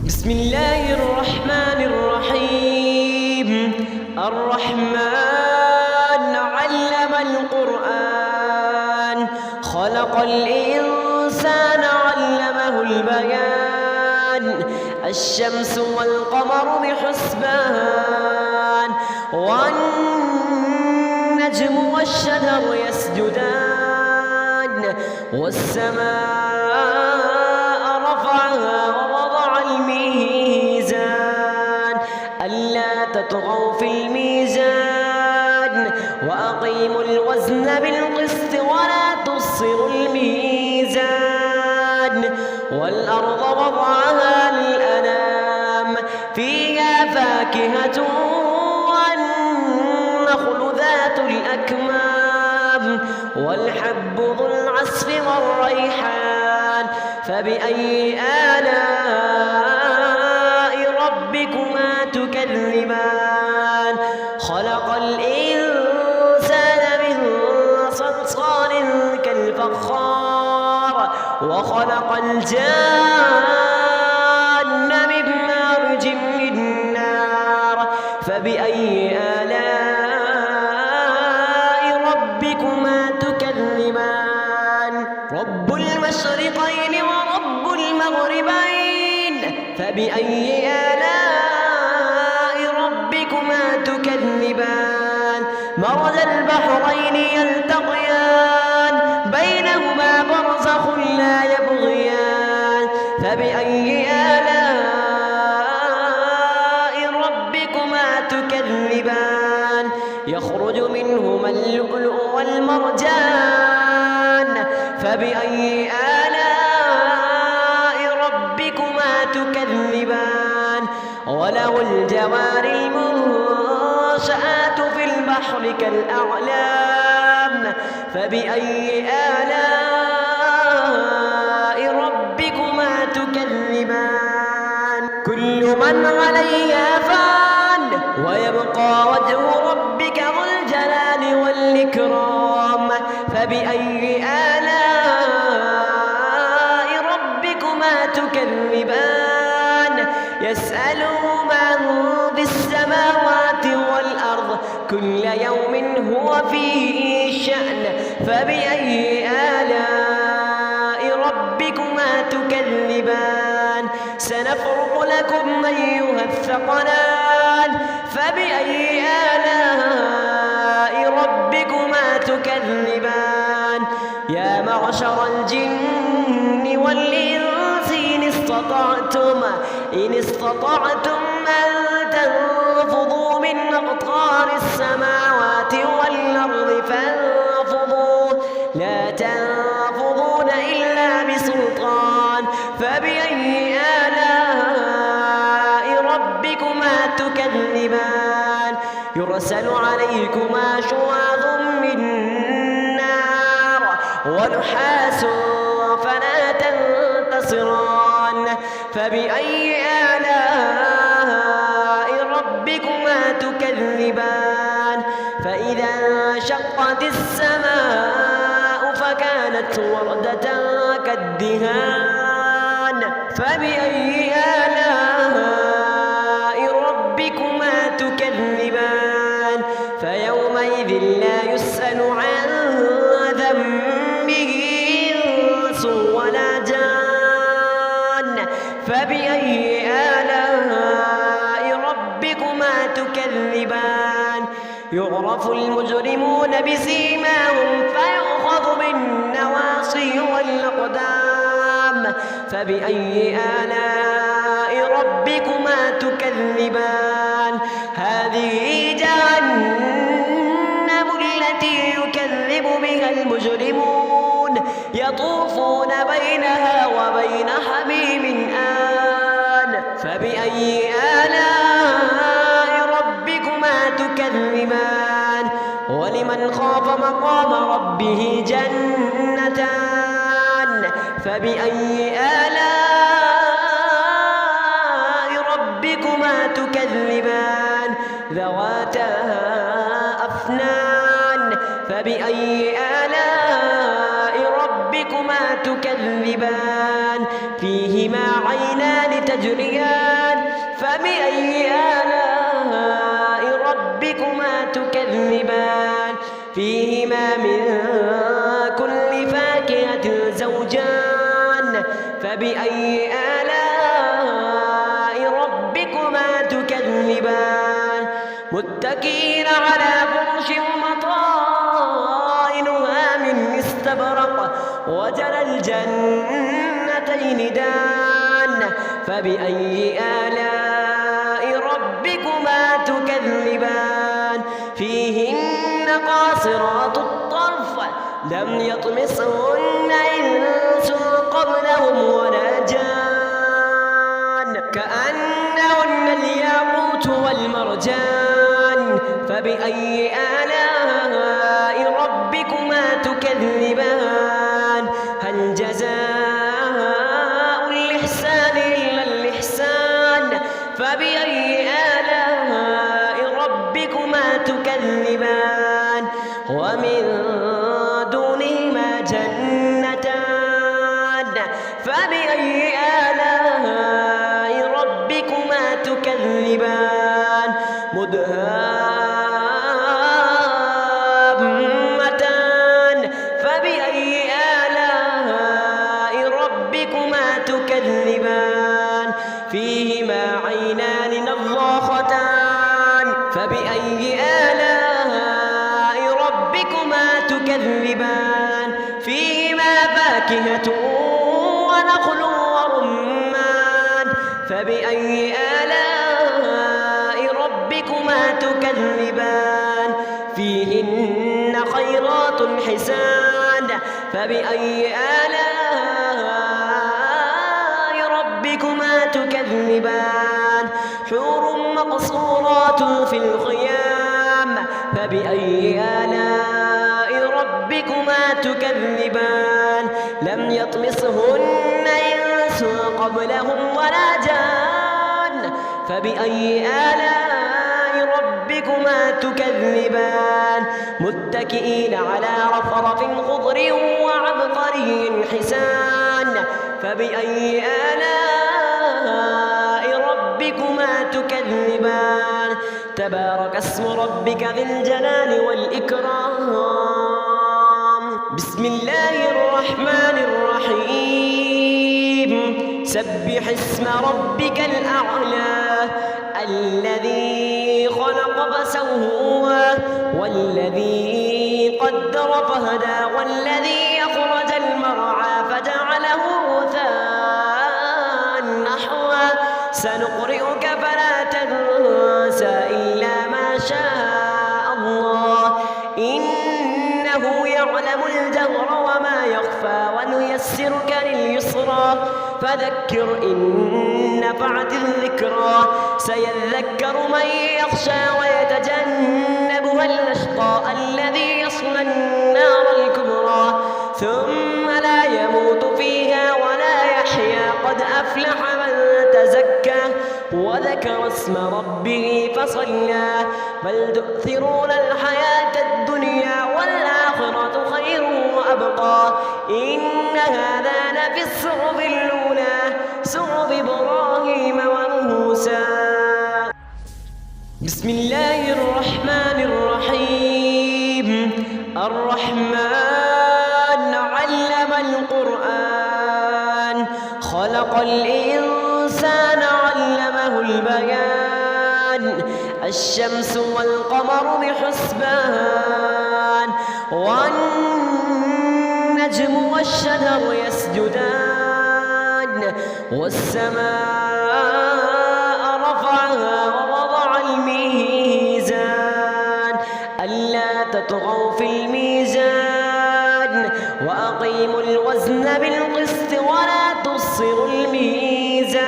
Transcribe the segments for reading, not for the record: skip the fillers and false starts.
بسم الله الرحمن الرحيم. الرحمن علم القرآن، خلق الإنسان علمه البيان. الشمس والقمر بحسبان، والنجم والشجر يسجدان. والسماء رفعها ووضع الميزان ألا تطغوا في الميزان وأقيموا الوزن بالقسط ولا تخسروا الميزان. والأرض وضعها للأنام، فيها فاكهة والنخل ذات الأكمام والحب ذو العصف والريحان. فبأي آلاء ربكما تكذبان؟ خلق الإنسان من صلصال كالفخار، وخلق الجان من مارج من نار. فبأي آلاء ربكما تكذبان؟ رب المشرقين ورب المغربين، فبأي آلاء ربكما تكذبان؟ مرج البحرين يلتقيان، بينهما برزخ لا يبغيان. فبأي آلاء ربكما تكذبان؟ يخرج منهما اللؤلؤ والمرجان. فبأي آلاء ربكما تكذبان؟ وله الجوار المنشآت في البحر كالأعلام. فبأي آلاء ربكما تكذبان؟ كل من عليها فان، ويبقى وجه ربك ذو الجلال والإكرام. فبأي آلاء ربكما تكذبان؟ يسأله من في السماوات والأرض، كل يوم هو في شأن. فبأي آلاء ربكما تكذبان؟ سنفرغ لكم أيها الثقلان. فبأي آلاء ربكما تكذبان؟ يا معشر الجن والإنس إن استطعتم أن تنفضوا من أقطار السماوات والأرض فانفضوا، لا تنفضون إلا بسلطان. فبأي آلاء ربكما تكذبان؟ يرسل عليكما شواظ من نار ونحاس فلا تنتصران. فبأي آلاء ربكما تكذبان؟ فإذا انشقت السماء فكانت وردة كالدهان. فبأي آلاء ربكما تكذبان؟ فيومئذ لا يسأل عن ذنبه إنس ولا جان. فبأي آلاء ربكما تكذبان؟ يعرف المجرمون بسيماهم فيؤخذ بالنواصي والأقدام. فبأي آلاء ربكما تكذبان؟ هذه جهنم التي يكذب بها المجرمون، يطوفون بينها وبين حميم آن. فبأي آلاء ربكما تكذبان؟ ولمن خاف مقام ربه جنتان. فبأي آلاء ربكما تكذبان؟ ذواتا أفنان. فبأي آلاء ربكما تكذبان؟ فيهما عينان تجريان فبأي آلاء ربكما تكذبان فيهما من كل فاكهة زوجان فبأي آلاء ربكما تكذبان متكئين على فرش مطائنها من استبرق وجنى الجنتين دان فبأي آلاء ربكما تكذبان فيهن قاصرات الطرف لم يطمسهن إنس قبلهم ولا جان كأنهن الياقوت والمرجان فبأي آلاء ربكما تكذبان هل جزاء الإحسان إلا الإحسان فبأي آلاء ربكما تكذبان ومن دونهما جنتان فبأي آلاء ربكما تكذبان مدهامتان فبأي آلاء ربكما تكذبان فيهما عينان نضاختان فبأي آلاء ربكما تكذبان فيهما فاكهة ونخل ورمان فبأي آلاء ربكما تكذبان فيهن خيرات حسان فبأي آلاء ربكما تكذبان حور مقصورات في الخيام فبأي آلاء ربكما تكذبان لم يطمسهن إنس قبلهم ولا جان فبأي آلاء ربكما تكذبان متكئين على رفرف خضر وعبقري حسان فبأي آلاء ربكما تكذبان تبارك اسم ربك ذي الجلال والإكرام بسم الله الرحمن الرحيم سبح اسم ربك الأعلى الذي خلق فسوى والذي قدر فهدى والذي أخرج المرعى فجعله غثاء نحوا سنقرئك فلا تنسى إلا ما شاء الله إنه يعلم الجهر وما يخفى ونيسرك لليسرى فذكر إن نفعت الذكرى سيذكر من يخشى ويتجنبها الأشقى الذي يصلى النار الكبرى ثم لا يموت فيها ولا يحيا قد أفلح من تزكى وذكر اسم ربه فصلى بل تؤثرون الحياة الدنيا والآخرة خير وأبقى إن هذا لفي الصحف الأولى صحف إبراهيم وموسى بسم الله الرحمن الرحيم الرحمن علم القرآن خلق الإنسان علمه البيان الشمس والقمر بحسبان والنجم والشجر يسجدان والسماء رفعها ووضع الميزان ألا تطغوا في الميزان وأقيموا الوزن بالقسط ولا تخسروا الميزان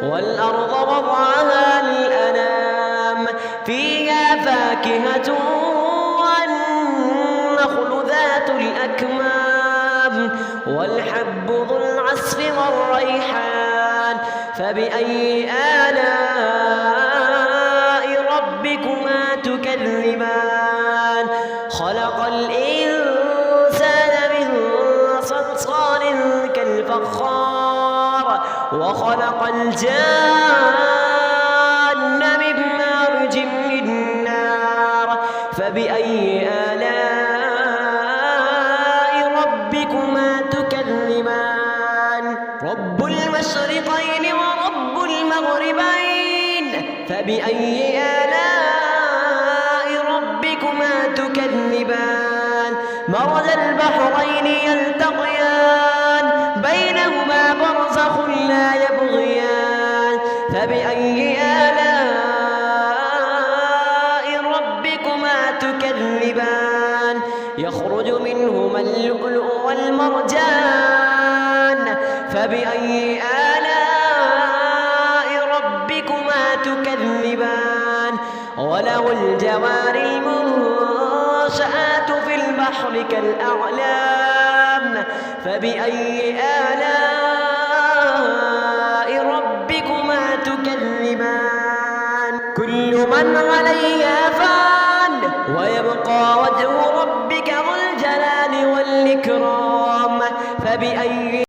والأرض وضعها للأنام فيها فاكهة والنخل ذات الأكمام والحب ذو العصف والريحان فبأي آلاء ربكما تكذبان خلق الإنسان من صلصال كالفخار وخلق الجان من مارج من نار فبأي آلاء ربكما تكذبان رب المشرقين ورب المغربين فبأي آلاء ربكما تكذبان مرج البحرين يلتقيان بينهما برزخ لا يبغيان فبأي آلاء ربكما تكذبان يخرج منهما اللؤلؤ والمرجان فبأي آلاء ربكما تكذبان وله الجوار المنشآت في البحر كالأعلام فبأي آلاء ربكما تكذبان كل من عليها فان ويبقى وجه ربك ذو الجلال والإكرام فبأي